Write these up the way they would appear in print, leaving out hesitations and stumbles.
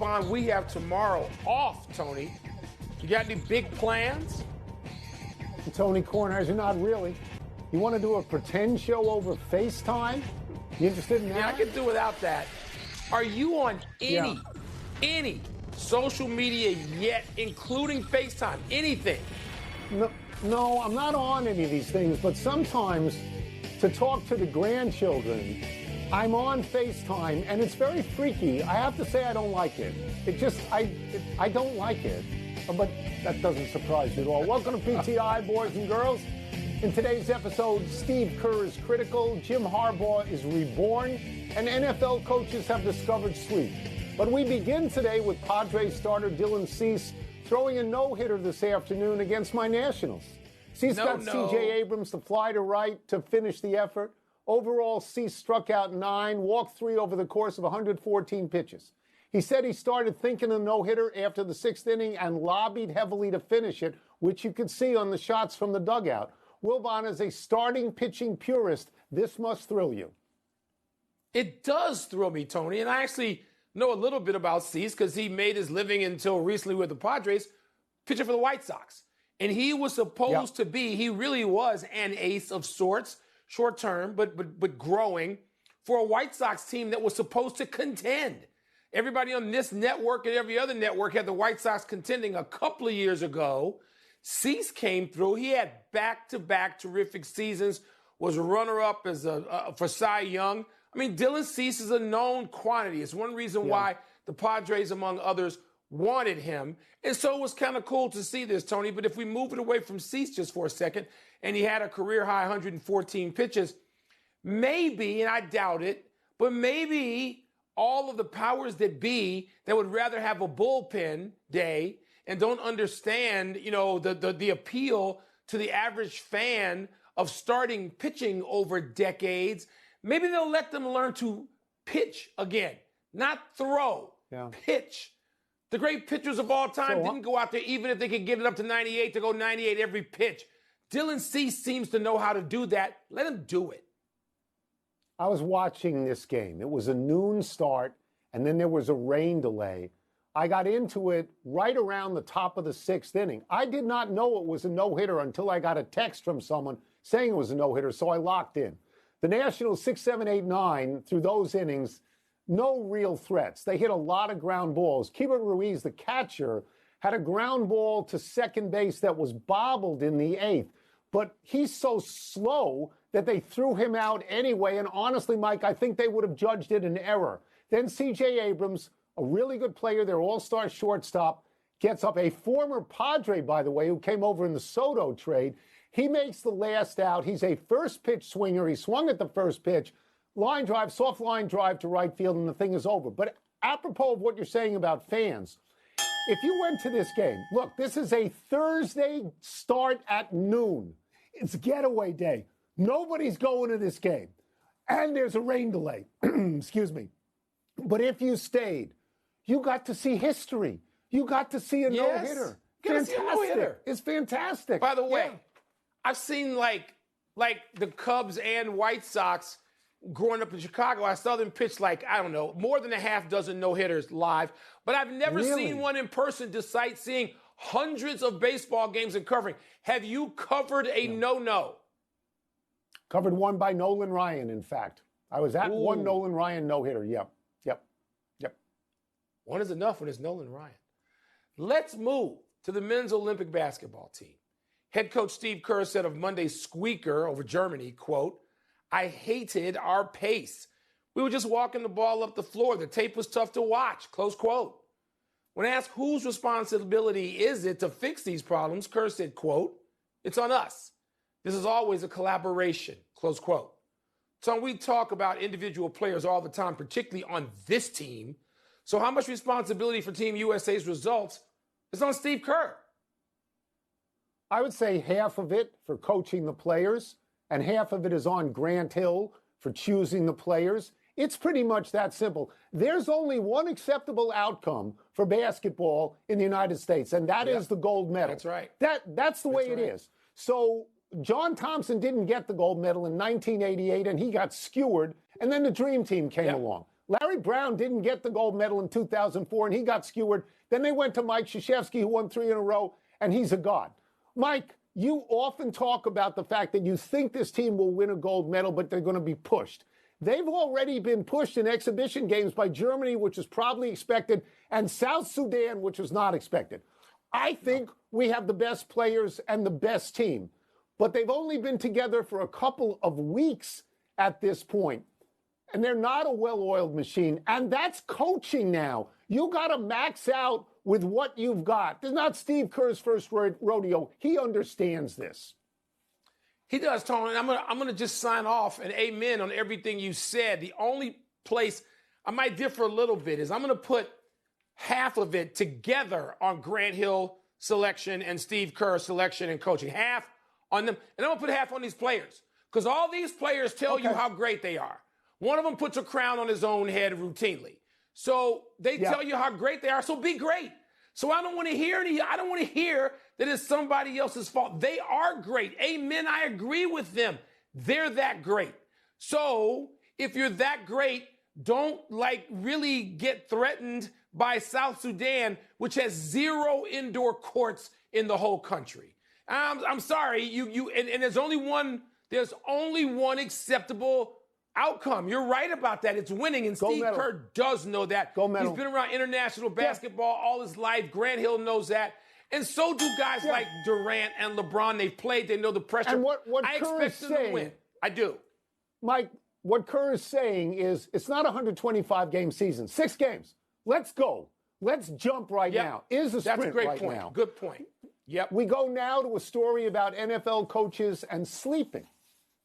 upon we have tomorrow off, Tony. You got any big plans? Tony Kornheiser, not really. You want to do a pretend show over FaceTime? You interested in that? Yeah, I could do without that. Are you on any social media yet, including FaceTime? Anything? No, I'm not on any of these things, but sometimes to talk to the grandchildren, I'm on FaceTime, and it's very freaky. I have to say I don't like it. I don't like it, but that doesn't surprise me at all. Welcome to PTI, boys and girls. In today's episode, Steve Kerr is critical, Jim Harbaugh is reborn, and NFL coaches have discovered sleep. But we begin today with Padres starter Dylan Cease throwing a no-hitter this afternoon against my Nationals. Cease got C.J. Abrams to fly to right to finish the effort. Overall, Cease struck out 9, walked 3 over the course of 114 pitches. He said he started thinking of no-hitter after the 6th inning and lobbied heavily to finish it, which you could see on the shots from the dugout. Wilbon, as a starting pitching purist, this must thrill you. It does thrill me, Tony, and I actually know a little bit about Cease because he made his living until recently with the Padres, pitching for the White Sox. And he was supposed to be, he really was an ace of sorts, short term, but growing, for a White Sox team that was supposed to contend. Everybody on this network and every other network had the White Sox contending a couple of years ago. Cease came through. He had back-to-back terrific seasons, was a runner-up as for Cy Young. I mean, Dylan Cease is a known quantity. It's one reason why the Padres, among others, wanted him. And so it was kind of cool to see this, Tony. But if we move it away from Cease just for a second, and he had a career-high 114 pitches, maybe, and I doubt it, but maybe all of the powers that be that would rather have a bullpen day and don't understand, the appeal to the average fan of starting pitching over decades, maybe they'll let them learn to pitch again, not throw, pitch. The great pitchers of all time didn't go out there, even if they could get it up to 98, to go 98 every pitch. Dylan Cease seems to know how to do that. Let him do it. I was watching this game. It was a noon start, and then there was a rain delay. I got into it right around the top of the 6th inning. I did not know it was a no-hitter until I got a text from someone saying it was a no-hitter, so I locked in. The Nationals 6, 7, 8, 9, through those innings, no real threats. They hit a lot of ground balls. Keibert Ruiz, the catcher, had a ground ball to second base that was bobbled in the 8th. But he's so slow that they threw him out anyway. And honestly, Mike, I think they would have judged it an error. Then C.J. Abrams, a really good player, their all-star shortstop, gets up. A former Padre, by the way, who came over in the Soto trade. He makes the last out. He's a first-pitch swinger. He swung at the first pitch. Line drive, soft line drive to right field, and the thing is over. But apropos of what you're saying about fans, if you went to this game, look, this is a Thursday start at noon. It's getaway day. Nobody's going to this game. And there's a rain delay. Excuse me. But if you stayed, you got to see history. You got to see a no-hitter. Fantastic. It's fantastic. By the way, I've seen like the Cubs and White Sox growing up in Chicago. I saw them pitch more than a half dozen no-hitters live. But I've never seen one in person despite seeing hundreds of baseball games and covering. Have you covered a no-no? Covered one by Nolan Ryan, in fact. I was at one Nolan Ryan no-hitter. Yep. One is enough when it's Nolan Ryan. Let's move to the men's Olympic basketball team. Head coach Steve Kerr said of Monday's squeaker over Germany, quote, "I hated our pace. We were just walking the ball up the floor. The tape was tough to watch," close quote. When asked whose responsibility is it to fix these problems, Kerr said, quote, "It's on us. This is always a collaboration," close quote. So we talk about individual players all the time, particularly on this team. So how much responsibility for Team USA's results is on Steve Kerr? I would say half of it for coaching the players, and half of it is on Grant Hill for choosing the players. It's pretty much that simple. There's only one acceptable outcome for basketball in the United States, and that is the gold medal. That's right. That's the way it is. So John Thompson didn't get the gold medal in 1988, and he got skewered, and then the Dream Team came along. Larry Brown didn't get the gold medal in 2004, and he got skewered. Then they went to Mike Krzyzewski, who won 3 in a row, and he's a god. Mike, you often talk about the fact that you think this team will win a gold medal, but they're going to be pushed. They've already been pushed in exhibition games by Germany, which was probably expected, and South Sudan, which was not expected. I think we have the best players and the best team, but they've only been together for a couple of weeks at this point, and they're not a well-oiled machine, and that's coaching now. You got to max out with what you've got. This is not Steve Kerr's first rodeo. He understands this. He does, Tony. I'm gonna just sign off and amen on everything you said. The only place I might differ a little bit is I'm gonna put half of it together on Grant Hill selection and Steve Kerr selection and coaching. Half on them, and I'm gonna put half on these players because all these players tell you how great they are. One of them puts a crown on his own head routinely, so they tell you how great they are. So be great. So I don't want to hear that it's somebody else's fault. They are great. Amen. I agree with them. They're that great. So if you're that great, don't really get threatened by South Sudan, which has 0 indoor courts in the whole country. I'm sorry, and there's only one acceptable outcome. You're right about that. It's winning, and Steve Kerr does know that. He's been around international basketball all his life. Grant Hill knows that. And so do guys like Durant and LeBron. They've played. They know the pressure. And what I Kerr expect them to win. I do. Mike, what Kerr is saying is it's not a 125-game season. 6 games. Let's go. Let's jump now. Is a sprint That's a great right point. now. Good point. Yep. We go now to a story about NFL coaches and sleeping.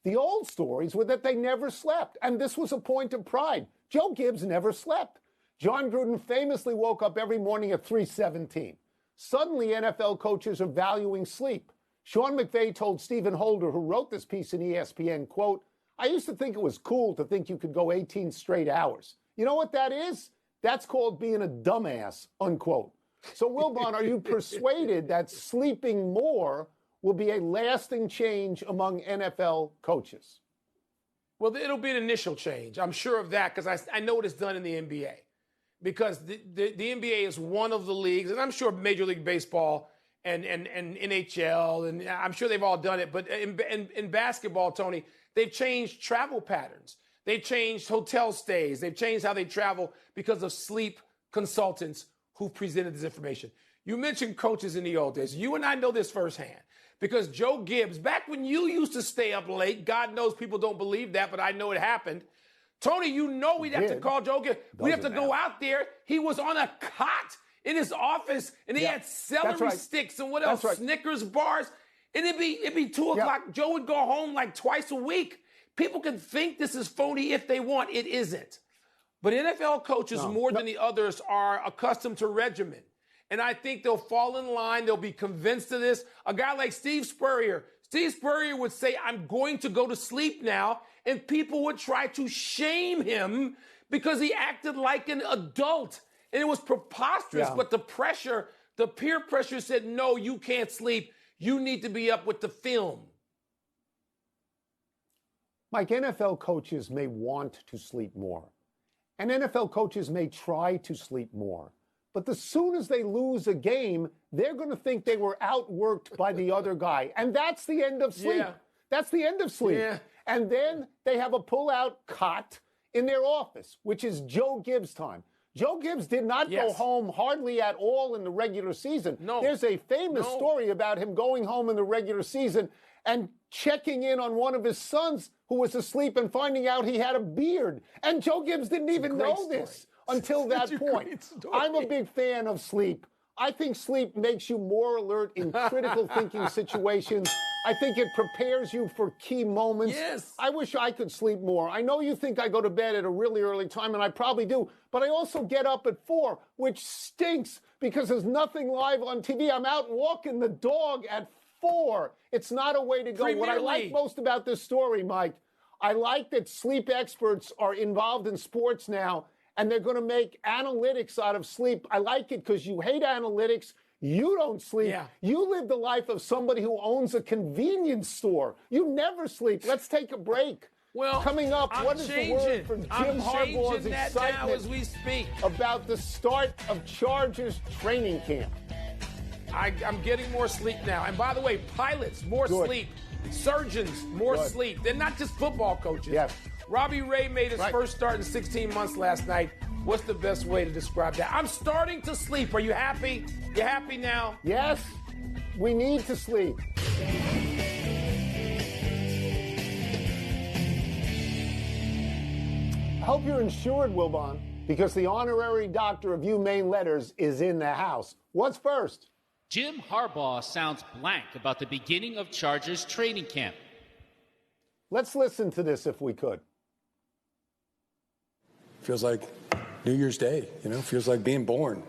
The old stories were that they never slept, and this was a point of pride. Joe Gibbs never slept. John Gruden famously woke up every morning at 3:17. Suddenly, NFL coaches are valuing sleep. Sean McVay told Stephen Holder, who wrote this piece in ESPN, quote, "I used to think it was cool to think you could go 18 straight hours. You know what that is? That's called being a dumbass," unquote. So, Wilbon, are you persuaded that sleeping more will be a lasting change among NFL coaches? Well, it'll be an initial change. I'm sure of that because I know what it's done in the NBA. Because the NBA is one of the leagues, and I'm sure Major League Baseball and NHL, and I'm sure they've all done it. But in basketball, Tony, they've changed travel patterns. They've changed hotel stays. They've changed how they travel because of sleep consultants who presented this information. You mentioned coaches in the old days. You and I know this firsthand. Because Joe Gibbs, back when you used to stay up late, God knows people don't believe that, but I know it happened. Tony, you know we'd have to call Joe Gibbs. We'd have to go out there. He was on a cot in his office, and he had celery sticks and what else? Snickers bars. And it'd be 2 o'clock. Joe would go home like twice a week. People can think this is phony if they want. It isn't. But NFL coaches, more than the others, are accustomed to regimen. And I think they'll fall in line. They'll be convinced of this. A guy like Steve Spurrier would say, "I'm going to go to sleep now." And people would try to shame him because he acted like an adult. And it was preposterous. But the peer pressure said, "No, you can't sleep. You need to be up with the film." Mike, NFL coaches may want to sleep more. And NFL coaches may try to sleep more. But as soon as they lose a game, they're going to think they were outworked by the other guy. And that's the end of sleep. That's the end of sleep. And then they have a pull-out cot in their office, which is Joe Gibbs time. Joe Gibbs did not go home hardly at all in the regular season. There's a famous story about him going home in the regular season and checking in on one of his sons who was asleep and finding out he had a beard. And Joe Gibbs didn't even know this until that point. I'm a big fan of sleep. I think sleep makes you more alert in critical thinking situations. I think it prepares you for key moments. I wish I could sleep more. I know you think I go to bed at a really early time, and I probably do, but I also get up at 4, which stinks because there's nothing live on TV. I'm out walking the dog at 4. It's not a way to go. What I like most about this story, Mike, I like that sleep experts are involved in sports now, and they're going to make analytics out of sleep. I like it because you hate analytics. You don't sleep. You live the life of somebody who owns a convenience store. You never sleep. Let's take a break. Well, coming up, what is the word from Jim Harbaugh's excitement now as we speak about the start of Chargers training camp? I'm getting more sleep now. And by the way, pilots, more sleep. Surgeons, more sleep. They're not just football coaches. Yes. Robbie Ray made his first start in 16 months last night. What's the best way to describe that? I'm starting to sleep. Are you happy? You happy now? Yes. We need to sleep. I hope you're insured, Wilbon, because the honorary doctor of UMaine letters is in the house. What's first? Jim Harbaugh sounds blank about the beginning of Chargers training camp. Let's listen to this if we could. Feels like New Year's Day, feels like being born.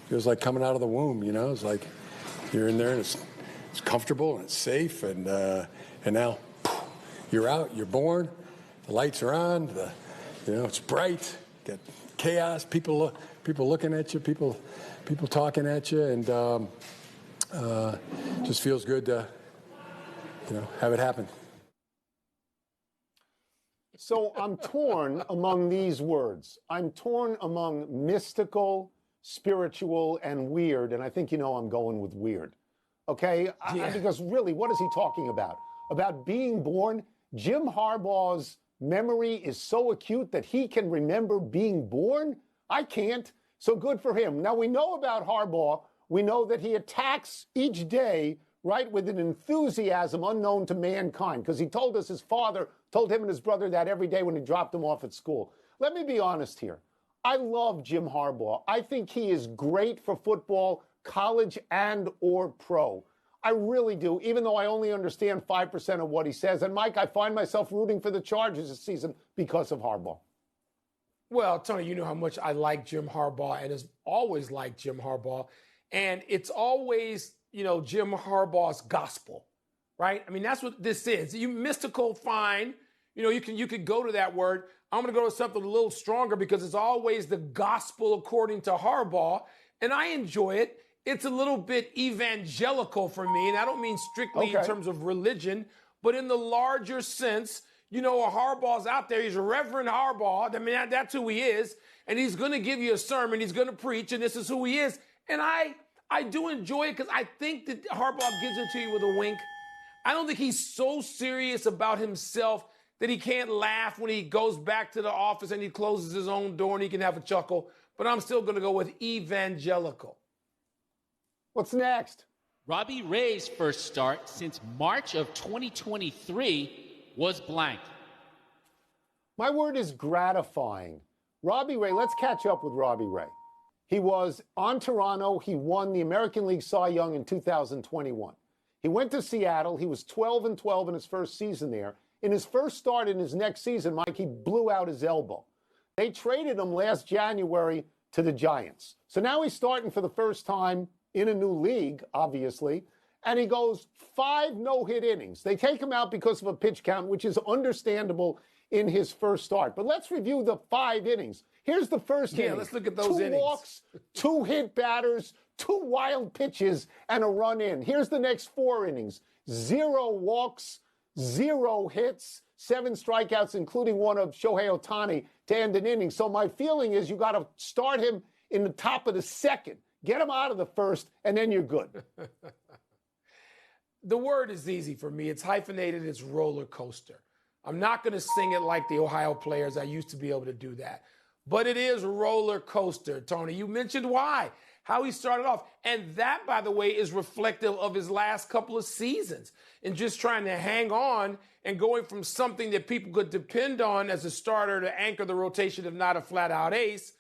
Feels like coming out of the womb, It's like you're in there and it's comfortable and it's safe and now you're out, you're born, the lights are on, it's bright, got chaos, people looking at you, people talking at you, and just feels good to, have it happen. So I'm torn among these words. I'm torn among mystical, spiritual, and weird, and I think I'm going with weird. Okay? Yeah. Because really, what is he talking about? About being born? Jim Harbaugh's memory is so acute that he can remember being born? I can't. So good for him. Now, we know about Harbaugh. We know that he attacks each day, right, with an enthusiasm unknown to mankind, because he told us his father told him and his brother that every day when he dropped him off at school. Let me be honest here. I love Jim Harbaugh. I think he is great for football, college and or pro. I really do, even though I only understand 5% of what he says. And, Mike, I find myself rooting for the Chargers this season because of Harbaugh. Well, Tony, you know how much I like Jim Harbaugh and has always liked Jim Harbaugh. And it's always, Jim Harbaugh's gospel, right? I mean, that's what this is. You mystical, fine. You could go to that word. I'm going to go to something a little stronger because it's always the gospel according to Harbaugh. And I enjoy it. It's a little bit evangelical for me. And I don't mean strictly in terms of religion, but in the larger sense, Harbaugh's out there. He's a Reverend Harbaugh. I mean, that's who he is. And he's going to give you a sermon. He's going to preach. And this is who he is. And I do enjoy it because I think that Harbaugh gives it to you with a wink. I don't think he's so serious about himself that he can't laugh when he goes back to the office and he closes his own door and he can have a chuckle. But I'm still going to go with evangelical. What's next? Robbie Ray's first start since March of 2023 was blank. My word is gratifying. Robbie Ray, let's catch up with Robbie Ray. He was on Toronto. He won the American League Cy Young in 2021. He went to Seattle. He was 12-12 in his first season there. In his first start in his next season, Mike, he blew out his elbow. They traded him last January to the Giants. So now he's starting for the first time in a new league, obviously, and he goes 5 no-hit innings. They take him out because of a pitch count, which is understandable in his first start. But let's review the 5 innings. Here's the first inning. Yeah, let's look at those 2 innings. walks, 2 hit batters, 2 wild pitches, and a run in. Here's the next 4 innings. 0 walks, 0 hits, 7 strikeouts, including one of Shohei Ohtani to end an inning. So my feeling is you got to start him in the top of the second, get him out of the first, and then you're good. The word is easy for me. It's hyphenated. It's roller coaster. I'm not going to sing it like the Ohio players. I used to be able to do that. But it is roller coaster, Tony. You mentioned why, how he started off. And that, by the way, is reflective of his last couple of seasons and just trying to hang on and going from something that people could depend on as a starter to anchor the rotation, if not a flat-out ace,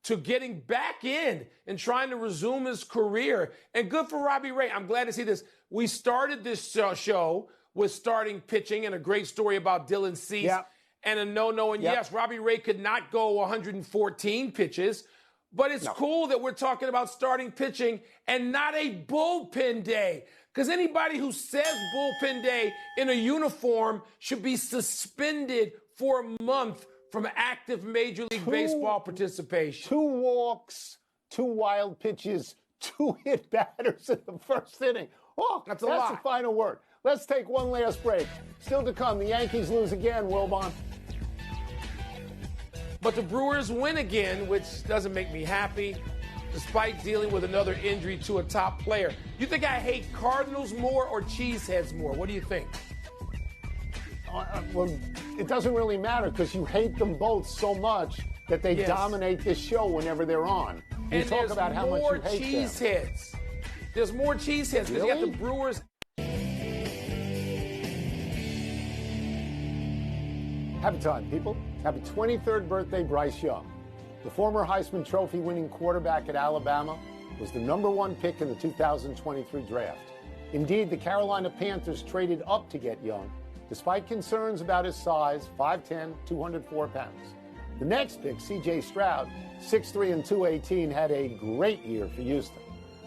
to getting back in and trying to resume his career. And good for Robbie Ray. I'm glad to see this. We started this show with starting pitching and a great story about Dylan Cease. Yeah. And a no-no. And yes, Robbie Ray could not go 114 pitches, but it's cool that we're talking about starting pitching and not a bullpen day. Because anybody who says bullpen day in a uniform should be suspended for a month from active Major League Baseball participation. 2 walks, 2 wild pitches, 2 hit batters in the first inning. Oh, that's a lot. The final word. Let's take one last break. Still to come, the Yankees lose again, Wilbon. But the Brewers win again, which doesn't make me happy, despite dealing with another injury to a top player. You think I hate Cardinals more or Cheeseheads more? What do you think? Well, it doesn't really matter because you hate them both so much that they dominate this show whenever they're on. You and talk about how much you hate Cheeseheads. There's more Cheeseheads because you got the Brewers. Happy time, people. Happy 23rd birthday, Bryce Young. The former Heisman Trophy winning quarterback at Alabama was the #1 pick in the 2023 draft. Indeed, the Carolina Panthers traded up to get Young, despite concerns about his size, 5'10", 204 pounds. The next pick, C.J. Stroud, 6'3" and 218, had a great year for Houston.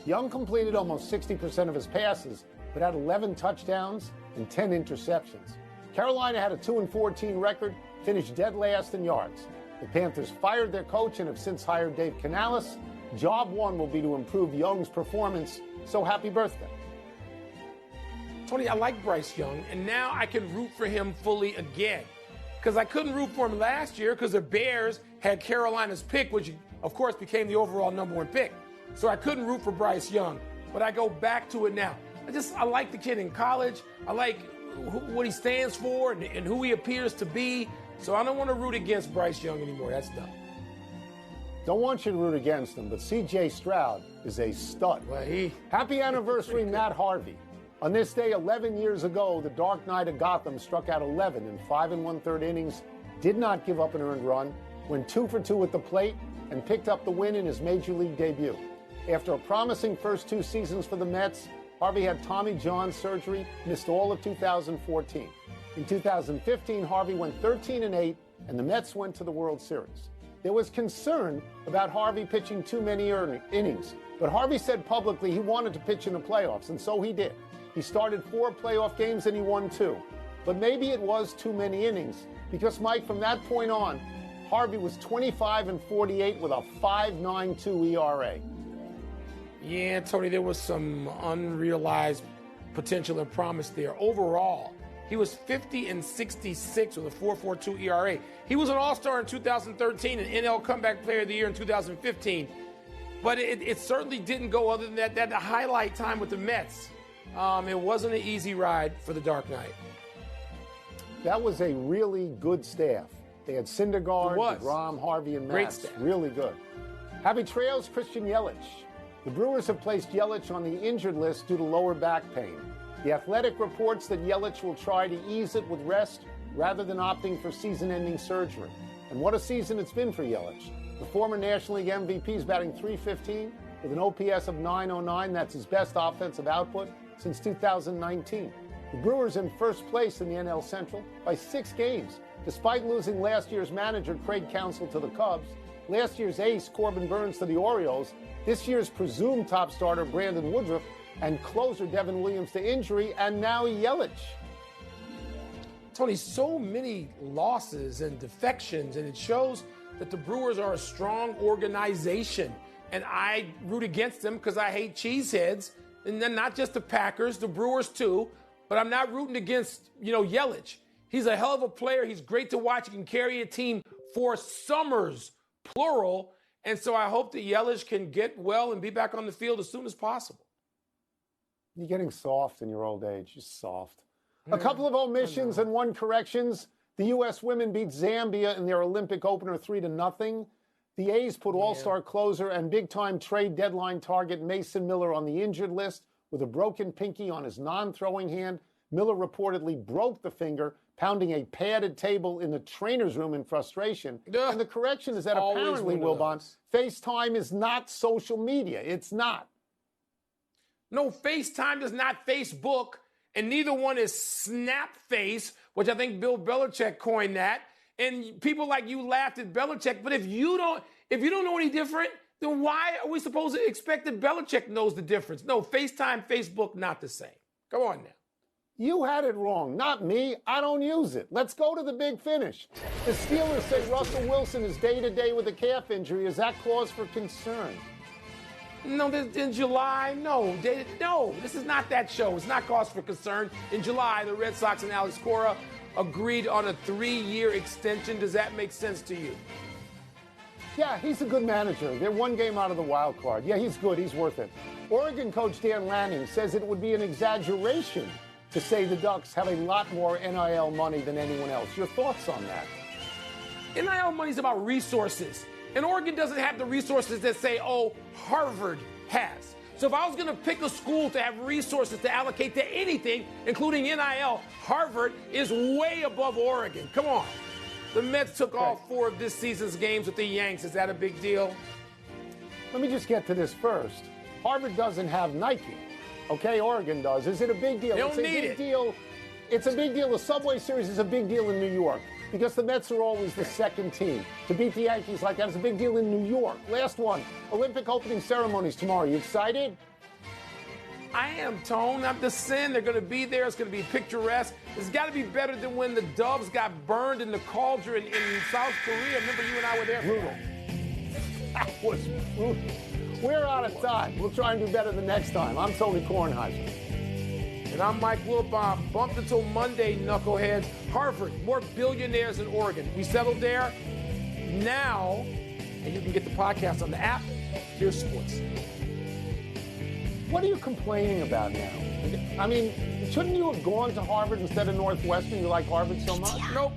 Young completed almost 60% of his passes, but had 11 touchdowns and 10 interceptions. Carolina had a 2-14 record, finished dead last in yards. The Panthers fired their coach and have since hired Dave Canales. Job one will be to improve Young's performance, so happy birthday. Tony, I like Bryce Young, and now I can root for him fully again. Because I couldn't root for him last year because the Bears had Carolina's pick, which, of course, became the overall #1 pick. So I couldn't root for Bryce Young, but I go back to it now. I like the kid in college. I like what he stands for and who he appears to be. So I don't want to root against Bryce Young anymore. That's done. Don't want you to root against him, but C.J. Stroud is a stud. Well, Happy anniversary, Matt Harvey. On this day 11 years ago, the Dark Knight of Gotham struck out 11 in 5 1/3 innings, did not give up an earned run, went 2 for 2 at the plate, and picked up the win in his major league debut. After a promising first 2 seasons for the Mets, Harvey had Tommy John surgery, missed all of 2014. In 2015, Harvey went 13-8, and the Mets went to the World Series. There was concern about Harvey pitching too many innings, but Harvey said publicly he wanted to pitch in the playoffs, and so he did. He started 4 playoff games and he won 2. But maybe it was too many innings, because, Mike, from that point on, Harvey was 25-48 with a 5.92 ERA. Yeah, Tony, there was some unrealized potential and promise there. Overall, he was 50-66 with a 4.42 ERA. He was an All-Star in 2013 and NL Comeback Player of the Year in 2015. But it certainly didn't go other than that highlight time with the Mets. It wasn't an easy ride for the Dark Knight. That was a really good staff. They had Syndergaard, DeGrom, Harvey, and Great Matz. staff. Really good. Happy trails, Christian Yelich. The Brewers have placed Yelich on the injured list due to lower back pain. The Athletic reports that Yelich will try to ease it with rest rather than opting for season-ending surgery. And what a season it's been for Yelich. The former National League MVP is batting .315 with an OPS of .909. That's his best offensive output since 2019. The Brewers in first place in the NL Central by 6 games, despite losing last year's manager Craig Counsell to the Cubs, last year's ace Corbin Burns to the Orioles, this year's presumed top starter Brandon Woodruff, and closer Devin Williams to injury, and now Yelich. Tony, so many losses and defections, and it shows that the Brewers are a strong organization. And I root against them because I hate cheeseheads, and then not just the Packers, the Brewers too. But I'm not rooting against, Yelich. He's a hell of a player. He's great to watch. He can carry a team for summers, plural. And so I hope that Yelich can get well and be back on the field as soon as possible. You're getting soft in your old age. You're soft. A couple of omissions and 1 corrections. The U.S. women beat Zambia in their Olympic opener 3-0. The A's put all-star closer and big-time trade deadline target Mason Miller on the injured list with a broken pinky on his non-throwing hand. Miller reportedly broke the finger, pounding a padded table in the trainer's room in frustration. And the correction is that apparently, Wilbon, FaceTime is not social media. It's not. No, FaceTime is not Facebook, and neither one is Snapface, which I think Bill Belichick coined that. And people like you laughed at Belichick, but if you don't know any different, then why are we supposed to expect that Belichick knows the difference? No, FaceTime, Facebook, not the same. Go on now. You had it wrong, not me. I don't use it. Let's go to the big finish. The Steelers say Russell Wilson is day-to-day with a calf injury. Is that cause for concern? No, in July, no. No, this is not that show. It's not cause for concern. In July, the Red Sox and Alex Cora agreed on a 3-year extension. Does that make sense to you? Yeah, he's a good manager. They're one game out of the wild card. Yeah, he's good. He's worth it. Oregon coach Dan Lanning says it would be an exaggeration to say the Ducks have a lot more NIL money than anyone else. Your thoughts on that? NIL money is about resources. And Oregon doesn't have the resources that say, oh, Harvard has. So if I was going to pick a school to have resources to allocate to anything, including NIL, Harvard is way above Oregon. Come on. The Mets took all 4 of this season's games with the Yanks. Is that a big deal? Let me just get to this first. Harvard doesn't have Nike. Okay, Oregon does. Is it a big deal? They don't need it. Deal. It's a big deal. The Subway Series is a big deal in New York because the Mets are always the second team. To beat the Yankees like that is a big deal in New York. Last one, Olympic opening ceremonies tomorrow. You excited? I am, Tone. I'm the Sin. They're going to be there. It's going to be picturesque. It's got to be better than when the Dubs got burned in the cauldron in South Korea. Remember you and I were there? Brutal. That was brutal. We're out of time. We'll try and do better the next time. I'm Tony Kornheiser. And I'm Mike Wilbon. Bumped until Monday, knuckleheads. Harvard, more billionaires than Oregon. We settled there. Now, and you can get the podcast on the app. Here's sports. What are you complaining about now? I mean, shouldn't you have gone to Harvard instead of Northwestern? You like Harvard so much? Nope.